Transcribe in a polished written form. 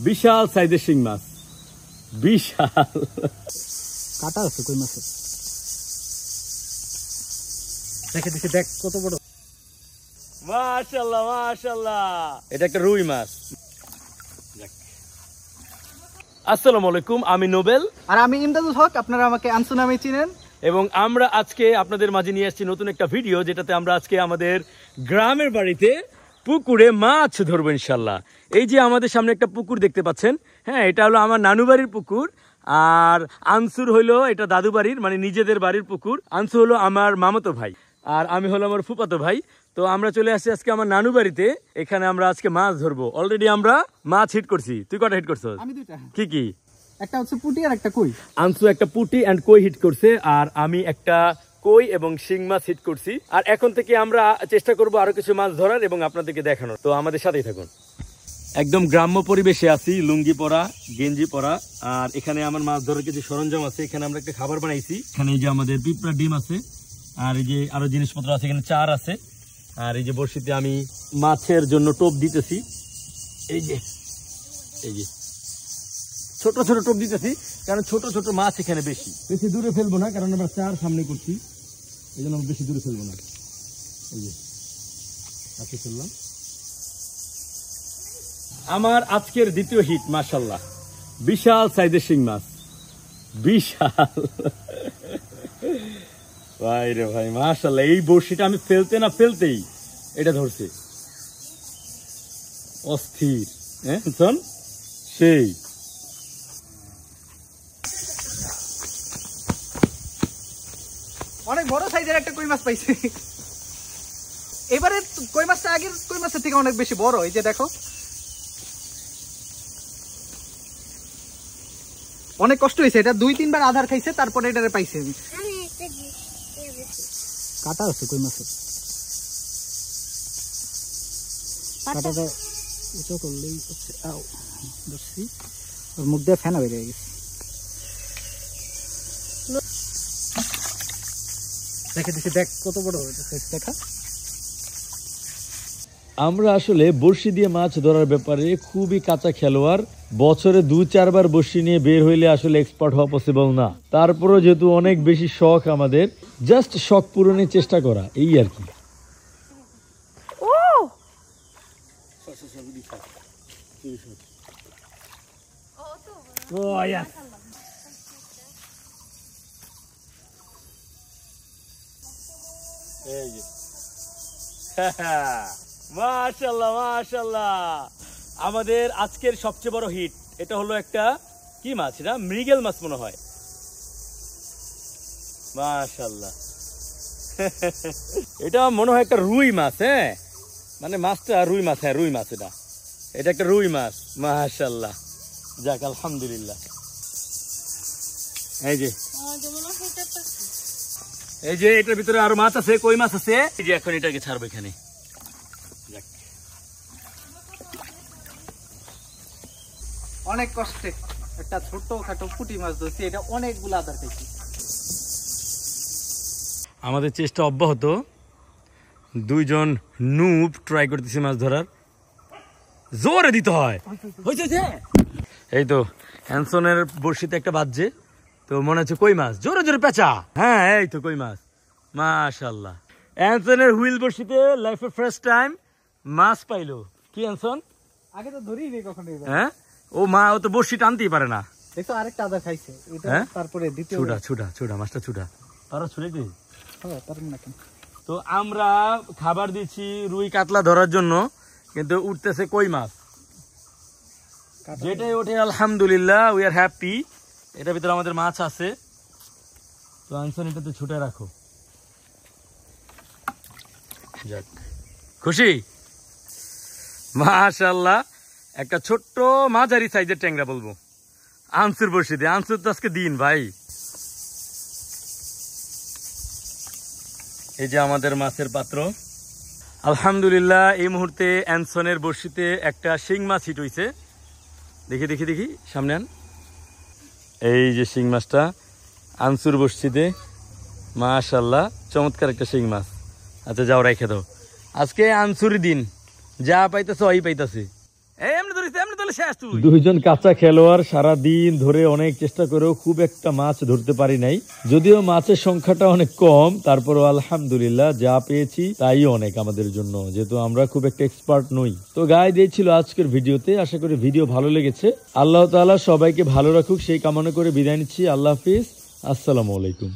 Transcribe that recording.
বিশাল সাইজের শিং মাছ, বিশাল কাটা আছে কই মাছের, দেখে দিছি দেখ কত বড়। মাশাআল্লাহ মাশাআল্লাহ, এটা একটা রুই মাছ। আসসালামু আলাইকুম, আমি নোবেল আর আমি ইমদাদুল হক, আপনারা আমাকে আনসু নামে চিনেন। এবং আমরা আজকে আপনাদের মাঝে নিয়ে আসছি নতুন একটা ভিডিও, যেটাতে আমরা আজকে আমাদের গ্রামের বাড়িতে পুকুরে মাছ ধরবো ইনশাল্লাহ। এই যে আমাদের সামনে একটা পুকুর দেখতে পাচ্ছেন, হ্যাঁ, এটা হলো আমার নানু বাড়ির পুকুর। আর আনসুর হইলো এটা দাদু বাড়ির, মানে নিজেদের বাড়ির পুকুর। আনসু হলো আমার মামাতো ভাই, আর আমি হলো আমার ফুফাতো ভাই। তো আমরা চলে আসছি আজকে আমার নানু বাড়িতে, এখানে আমরা আজকে মাছ ধরবো। অলরেডি আমরা মাছ হিট করছি। তুই কটা হিট করছিস? আমি দুইটা। কি কি? একটা হচ্ছে পুঁটি আর একটা কই। আনসু একটা পুঁটি এন্ড কই হিট করছে, আর আমি একটা কই এবং শিং মাছ হিট করছি। আর এখন থেকে আমরা চেষ্টা করব আরো কিছু মাছ ধরার এবং আপনাদেরকে দেখানোর। তো আমাদের সাথেই থাকুন। একদম গ্রাম্য পরিবেশে আছি, লুঙ্গি পরা, গেঞ্জি পরা। আর এখানে আমার মাছ ধরার কিছু সরঞ্জাম আছে। এখানে আমরা একটা খাবার বানাইছি। এখানে এই যে আমাদের পিঁপড়া ডিম আছে, আর এই যে আরো জিনিসপত্র আছে। এখানে চার আছে, আর এই যে বড়শিতে আমি মাছের জন্য টোপ দিতেছি। এই যে ছোট ছোট টোপ দিতেছি, কারণ ছোট ছোট মাছ এখানে বেশি দূরে ফেলবো না, কারণ আমরা চার সামনে করছি, এই জন্য বেশি দূরে ফেলবো না। এই যে কাছে ফেললাম। আমার আজকের দ্বিতীয় হিট, মাশাআল্লাহ, বিশাল সাইজের শিং মাছ, বিশাল ভাই রে ভাই, মাশাআল্লাহ। এই বড়শিটা আমি ফেলতে না ফেলতেই এটা ধরছে, অস্থির। হ্যাঁ শোন, সেই অনেক বড় সাইজের একটা কই মাছ পাইছি। এবারে কই মাছটা আগের কই মাছের থেকে অনেক বেশি বড়। এই যে দেখো, অনেক কষ্ট হয়েছে। এটা 2-3 বার আধার খাইছে, তারপরে এটারে পাইছে। আমি কাটা আছে কই মাছের, কাটাটা উঁচু করলেই হচ্ছে। আও ধরছি, ওর মুখ দিয়ে ফেনা বেরিয়ে গেছে। দেখে দিছি দেখ কত বড় হয়েছে, দেখা। আমরা আসলে বড়শি দিয়ে মাছ ধরার ব্যাপারে খুবই কাঁচা খেলোয়াড়। বছরে 2-4 বার বড়শি নিয়ে বের হইলে আসলে এক্সপার্ট হওয়া পসিবল না। তারপরও যেহেতু অনেক বেশি শখ আমাদের, জাস্ট শখ পূরণের চেষ্টা করা, এই আর কি। মাশাআল্লাহ মাশাআল্লাহ, আমাদের আজকের সবচেয়ে বড় হিট। এটা হলো একটা কি মাছ, এটা মৃগেল মাছ মনে হয়। মাশাআল্লাহ এটা মনে হয় একটা রুই মাছ। হ্যাঁ, মানে মাছটা রুই মাছ। হ্যাঁ, রুই মাছ। এটা একটা রুই মাছ। মাশাআল্লাহ, যাক আলহামদুলিল্লাহ। এই যে এটার ভিতরে আরো মাছ আছে, কই মাছ আছে। এই যে এখন এটাকে ছাড়বো এখানে। অনেক কষ্টে একটা ছোট খাটো পুঁটি মাছ ধরছি, এটা অনেকগুলো আধার খাইছি। আমাদের চেষ্টা অব্যাহত। 2 জন নুব ট্রাই করতেছি মাছ ধরার। জোরে দিতে হয়। এই তো হ্যানসনের বড়শিতে একটা বাজছে, তো মনে হচ্ছে কই মাছ। জোরে জোরে পেঁচা। হ্যাঁ, এই তো কই মাছ। মাশাআল্লাহ, হ্যানসনের হুইল বড়শিতে লাইফের ফার্স্ট টাইম মাছ পাইলো। কি হ্যানসন, আগে তো ধরিই নেই কখনো। হ্যাঁ, ও তো বড়শি টানতেই পারে না। দেখো আরেকটা আধার খাইছে এটা। তারপরে দ্বিতীয় ছুটা মাছটা ছুটা, তারা ছুড়ে দিই। হ্যাঁ, পারুম না কেন। তো আমরা খাবার দিচ্ছি রুই কাতলা ধরার জন্য, কিন্তু উঠতেছে কই মাছ। যেটাই ওঠে আলহামদুলিল্লাহ, উই আর হ্যাপি। এটার ভিতরে আমাদের মাছ আছে। তো আনসন এটাতে ছুটে রাখো। যাক, খুশি? মাশাআল্লাহ, একটা ছোট্ট মাঝারি সাইজের ট্যাংরা বলবো আনসুর বড়শিতে। আনসুর তো আজকে দিন ভাই। এই যে আমাদের মাছের পাত্র। আলহামদুলিল্লাহ, এই মুহূর্তে অ্যানসনের বড়শিতে একটা শিং মাছ হিট হইছে। দেখি সামনে আন। এই যে শিং মাছটা আনসুর বড়শিতে। মাশাআল্লাহ, চমৎকার একটা শিং মাছ। আচ্ছা যাও, রেখে দাও। আজকে আনসুর দিন, যা পাইতেছে ওই পাইতেছে। এই এমনি ধরিস, এমনি ধরিস। দুইজন কাঁচা খেলোয়াড় সারা দিন ধরে অনেক চেষ্টা করেও খুব একটা মাছ ধরতে পারি নাই, যদিও মাছের সংখ্যাটা অনেক কম, তারপরও আলহামদুলিল্লাহ যা পেয়েছি তাই অনেক আমাদের জন্য, যেহেতু আমরা খুব একটা এক্সপার্ট নই। তো গাইড এই ছিল আজকের ভিডিওতে, আশা করি ভিডিও ভালো লেগেছে। আল্লাহ তাআলা সবাইকে ভালো রাখুক সেই কামনা করে বিদায় নিচ্ছি। আল্লাহ হাফিজ, আসসালামু আলাইকুম।